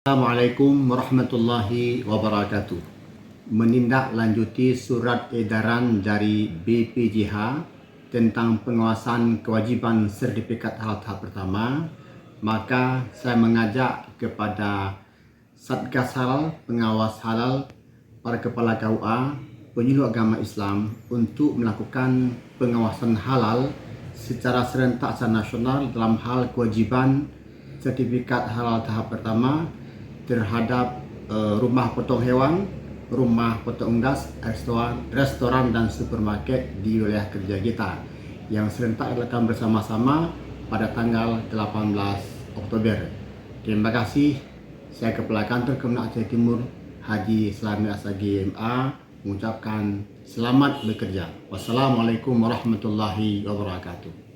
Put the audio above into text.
Assalamualaikum warahmatullahi wabarakatuh. Menindaklanjuti surat edaran dari BPJH tentang penguasaan kewajiban sertifikat halal tahap pertama, maka saya mengajak kepada Satgas Halal, Pengawas Halal, para kepala KUA, penyuluh agama Islam untuk melakukan pengawasan halal secara serentak secara nasional dalam hal kewajiban sertifikat halal tahap pertama terhadap rumah potong hewan, rumah potong unggas, restoran dan supermarket di wilayah kerja kita yang serentak dilakukan bersama-sama pada tanggal 18 Oktober. Terima kasih. Saya Kepala Kantor Kemenang Aceh Timur Haji Selami Asagi MA mengucapkan selamat bekerja. Wassalamualaikum warahmatullahi wabarakatuh.